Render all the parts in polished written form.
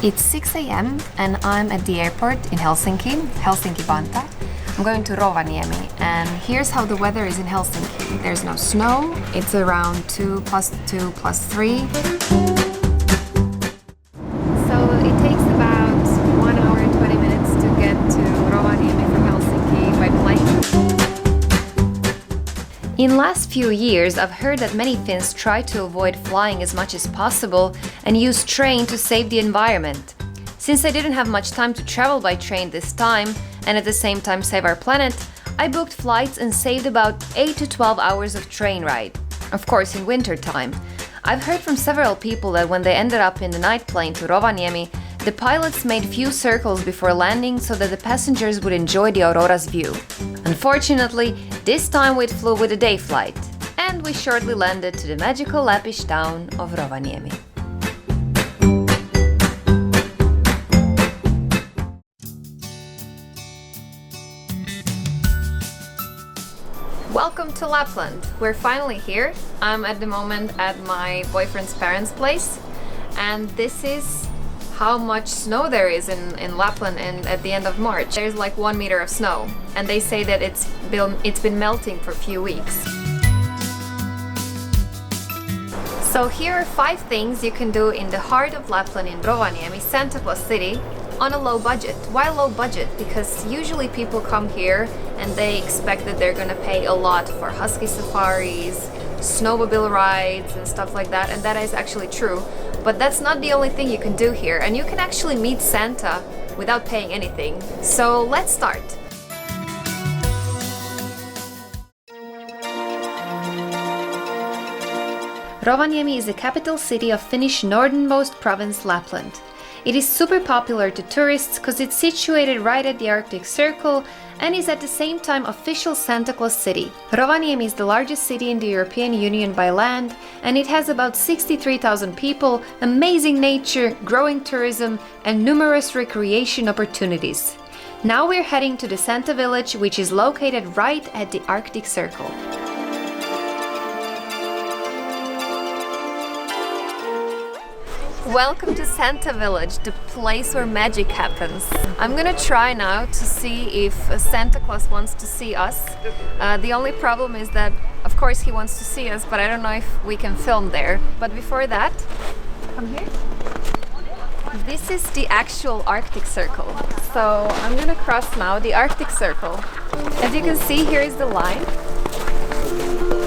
It's 6 a.m. and I'm at the airport in Helsinki-Vantaa. I'm going to Rovaniemi, and here's how the weather is in Helsinki. There's no snow, it's around 2 + 3. So it takes about 1 hour and 20 minutes to get to Rovaniemi from Helsinki by plane. In last few years, I've heard that many Finns try to avoid flying as much as possible and use train to save the environment. Since I didn't have much time to travel by train this time, and at the same time save our planet, I booked flights and saved about 8 to 12 hours of train ride. Of course, in winter time. I've heard from several people that when they ended up in the night plane to Rovaniemi, the pilots made few circles before landing so that the passengers would enjoy the aurora's view. Unfortunately, this time we flew with a day flight, and we shortly landed to the magical Lappish town of Rovaniemi. Welcome to Lapland. We're finally here. I'm at the moment at my boyfriend's parents' place, and this is how much snow there is in Lapland and at the end of March. There's like 1 meter of snow, and they say that it's been melting for a few weeks. So here are 5 things you can do in the heart of Lapland in Rovaniemi, Santa Claus city, on a low budget. Why low budget? Because usually people come here and they expect that they're gonna pay a lot for husky safaris, snowmobile rides and stuff like that, and that is actually true. But that's not the only thing you can do here, and you can actually meet Santa without paying anything. So let's start. Rovaniemi is the capital city of Finnish northernmost province Lapland. It is super popular to tourists because it's situated right at the Arctic Circle and is at the same time official Santa Claus city. Rovaniemi is the largest city in the European Union by land, and it has about 63,000 people, amazing nature, growing tourism, and numerous recreation opportunities. Now we're heading to the Santa village, which is located right at the Arctic Circle. Welcome to Santa Village, the place where magic happens. I'm gonna try now to see if Santa Claus wants to see us. The only problem is that, of course, he wants to see us, but I don't know if we can film there. But before that, come here. This is the actual Arctic Circle. So I'm gonna cross now the Arctic Circle. As you can see, here is the line.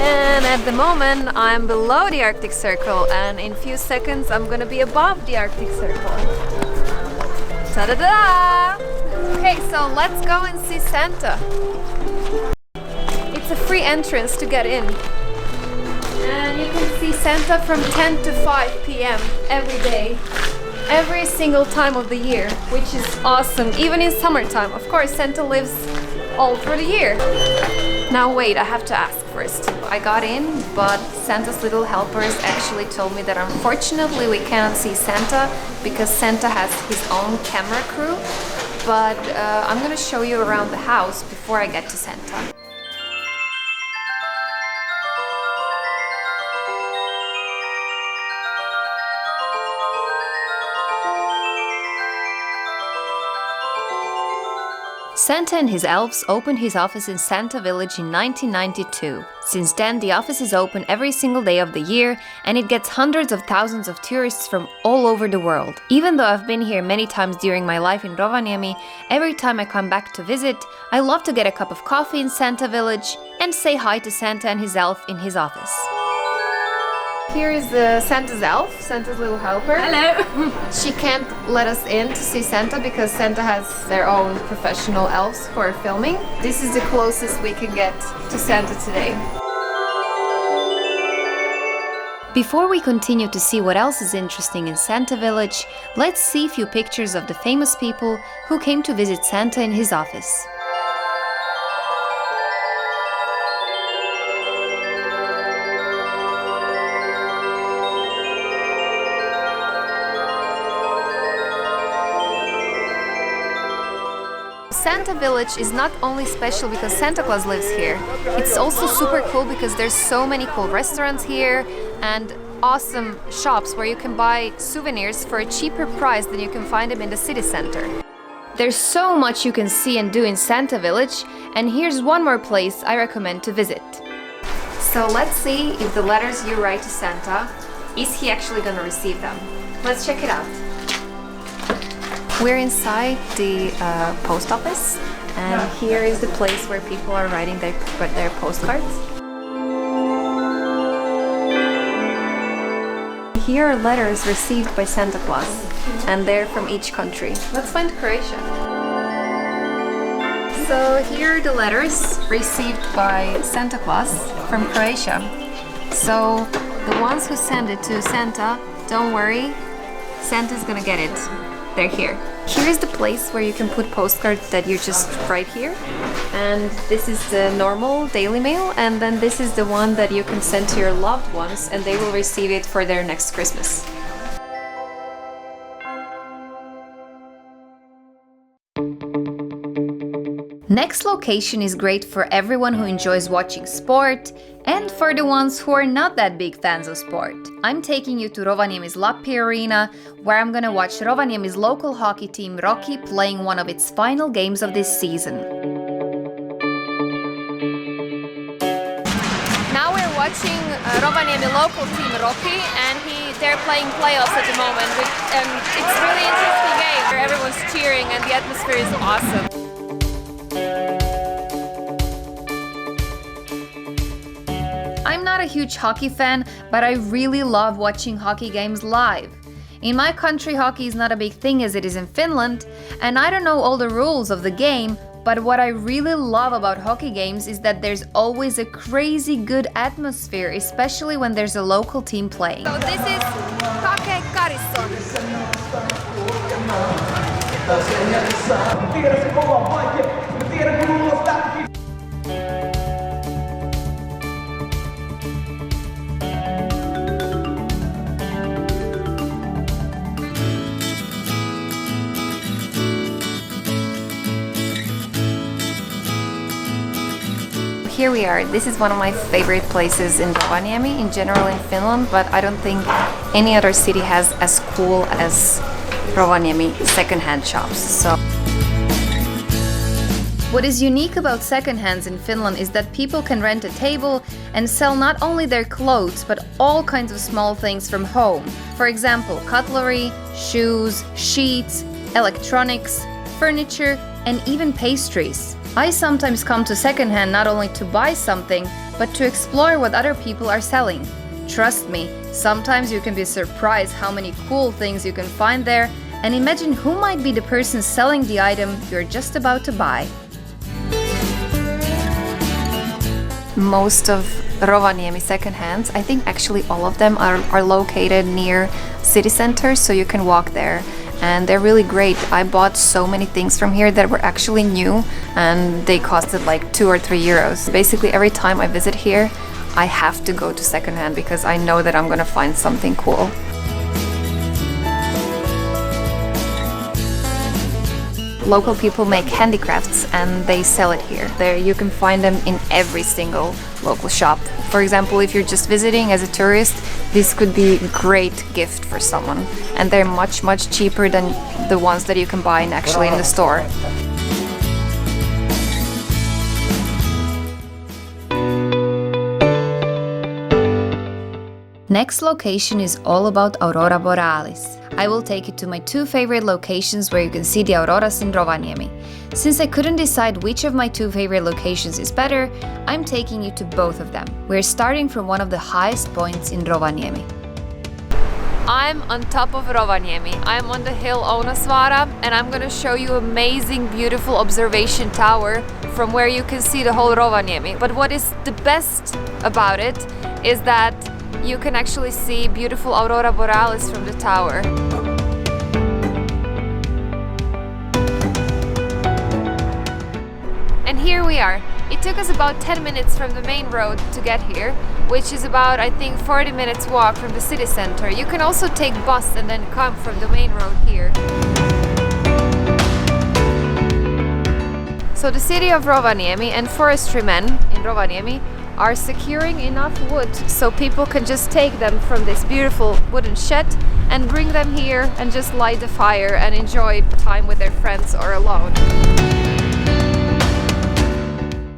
And at the moment I'm below the Arctic Circle, and in a few seconds I'm gonna be above the Arctic Circle. Ta-da-da! Okay, so let's go and see Santa. It's a free entrance to get in. And you can see Santa from 10 to 5 p.m. every day. Every single time of the year, which is awesome, even in summertime. Of course, Santa lives all through the year. Now wait, I have to ask first. I got in, but Santa's little helpers actually told me that unfortunately we cannot see Santa because Santa has his own camera crew. But I'm gonna show you around the house before I get to Santa. Santa and his elves opened his office in Santa Village in 1992. Since then, the office is open every single day of the year, and it gets hundreds of thousands of tourists from all over the world. Even though I've been here many times during my life in Rovaniemi, every time I come back to visit, I love to get a cup of coffee in Santa Village and say hi to Santa and his elf in his office. Here is Santa's elf, Santa's little helper. Hello! She can't let us in to see Santa because Santa has their own professional elves who are filming. This is the closest we can get to Santa today. Before we continue to see what else is interesting in Santa Village, let's see a few pictures of the famous people who came to visit Santa in his office. Santa Village is not only special because Santa Claus lives here, it's also super cool because there's so many cool restaurants here and awesome shops where you can buy souvenirs for a cheaper price than you can find them in the city center. There's so much you can see and do in Santa Village, and here's one more place I recommend to visit. So let's see if the letters you write to Santa, is he actually gonna receive them? Let's check it out. We're inside the post office, and here is the place where people are writing their postcards. Here are letters received by Santa Claus, and they're from each country. Let's find Croatia. So here are the letters received by Santa Claus from Croatia. So the ones who send it to Santa, don't worry, Santa's gonna get it. They're here. Here's the place where you can put postcards that you just write here. And this is the normal daily mail, and then this is the one that you can send to your loved ones and they will receive it for their next Christmas. Next location is great for everyone who enjoys watching sport and for the ones who are not that big fans of sport. I'm taking you to Rovaniemi's Lappi Arena, where I'm gonna watch Rovaniemi's local hockey team Rocky playing one of its final games of this season. Now we're watching Rovaniemi local team Rocky, and they're playing playoffs at the moment. It's a really interesting game where everyone's cheering and the atmosphere is awesome. I'm not a huge hockey fan, but I really love watching hockey games live. In my country, hockey is not a big thing as it is in Finland, and I don't know all the rules of the game, but what I really love about hockey games is that there's always a crazy good atmosphere, especially when there's a local team playing. So this is Kake Karisson. Here we are. This is one of my favorite places in Rovaniemi, in general in Finland, but I don't think any other city has as cool as Rovaniemi secondhand shops. So what is unique about secondhands in Finland is that people can rent a table and sell not only their clothes but all kinds of small things from home. For example, cutlery, shoes, sheets, electronics, furniture, and even pastries. I sometimes come to secondhand not only to buy something, but to explore what other people are selling. Trust me, sometimes you can be surprised how many cool things you can find there, and imagine who might be the person selling the item you're just about to buy. Most of Rovaniemi secondhands, I think actually all of them are located near city centers, so you can walk there. And they're really great. I bought so many things from here that were actually new and they costed like 2 or 3 euros. Basically every time I visit here, I have to go to secondhand because I know that I'm gonna find something cool. Local people make handicrafts and they sell it here. There you can find them in every single local shop. For example, if you're just visiting as a tourist, this could be a great gift for someone. And they're much cheaper than the ones that you can buy actually in the store. Next location is all about aurora borealis. I will take you to my 2 favorite locations where you can see the auroras in Rovaniemi. Since I couldn't decide which of my 2 favorite locations is better, I'm taking you to both of them. We're starting from one of the highest points in Rovaniemi. I'm on top of Rovaniemi. I'm on the hill Ounasvaara, and I'm gonna show you amazing, beautiful observation tower from where you can see the whole Rovaniemi. But what is the best about it is that you can actually see beautiful aurora borealis from the tower. And here we are. It took us about 10 minutes from the main road to get here, which is about, I think, 40 minutes walk from the city center. You can also take bus and then come from the main road here. So the city of Rovaniemi and forestry men in Rovaniemi are securing enough wood so people can just take them from this beautiful wooden shed and bring them here and just light the fire and enjoy time with their friends or alone.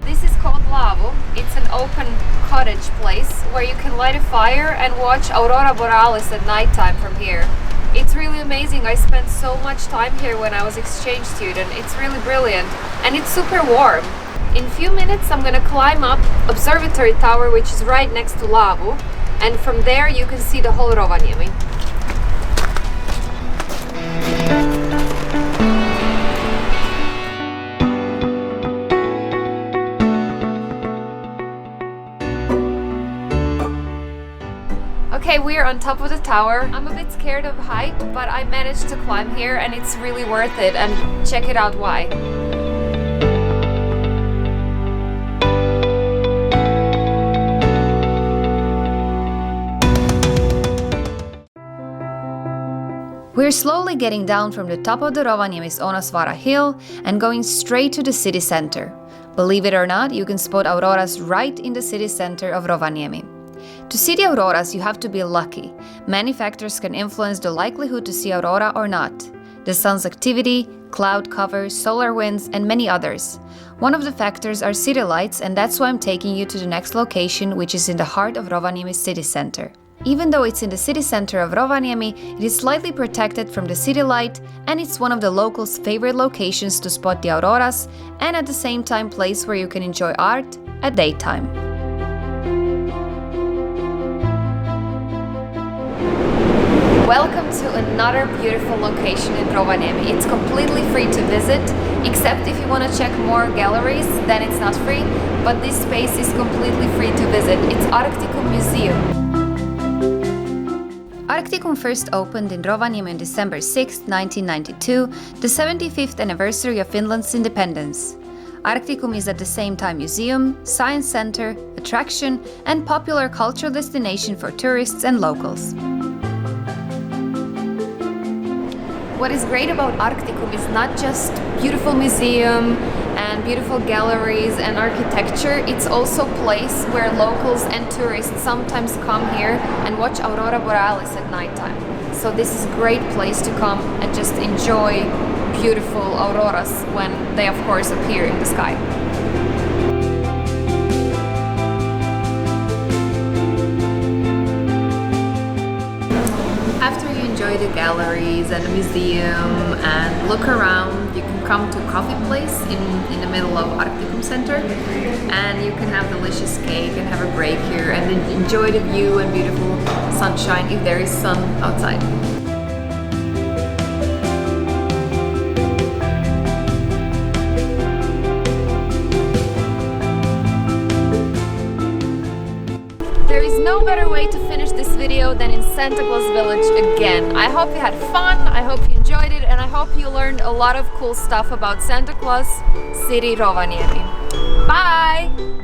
This is called Lavo. It's an open cottage place where you can light a fire and watch aurora borealis at nighttime from here. It's really amazing. I spent so much time here when I was exchange student. It's really brilliant and it's super warm. In a few minutes I'm gonna climb up Observatory Tower, which is right next to Lavo, and from there you can see the whole Rovaniemi. Okay, we're on top of the tower. I'm a bit scared of height, but I managed to climb here and it's really worth it, and check it out why. We're slowly getting down from the top of the Rovaniemi's Ounasvaara hill and going straight to the city center. Believe it or not, you can spot auroras right in the city center of Rovaniemi. To see the auroras, you have to be lucky. Many factors can influence the likelihood to see aurora or not. The sun's activity, cloud cover, solar winds, and many others. One of the factors are city lights, and that's why I'm taking you to the next location, which is in the heart of Rovaniemi's city center. Even though it's in the city center of Rovaniemi, it is slightly protected from the city light, and it's one of the locals' favorite locations to spot the auroras, and at the same time place where you can enjoy art at daytime. Welcome to another beautiful location in Rovaniemi. It's completely free to visit, except if you want to check more galleries, then it's not free, but this space is completely free to visit. It's Arktikum Museum. Arktikum first opened in Rovaniemi on December 6, 1992, the 75th anniversary of Finland's independence. Arktikum is at the same time museum, science center, attraction, and popular cultural destination for tourists and locals. What is great about Arktikum is not just beautiful museum and beautiful galleries and architecture, it's also a place where locals and tourists sometimes come here and watch aurora borealis at nighttime. So this is a great place to come and just enjoy beautiful auroras when they of course appear in the sky. After you enjoy the galleries and the museum and look around, you can come to a coffee place in the middle of Arktikum Center, and you can have delicious cake and have a break here and then enjoy the view and beautiful sunshine if there is sun outside. There is no better way to finish this video than in Santa Claus village again. I hope you had fun, I hope you enjoyed it, and I hope you learned a lot of cool stuff about Santa Claus, city Rovaniemi. Bye!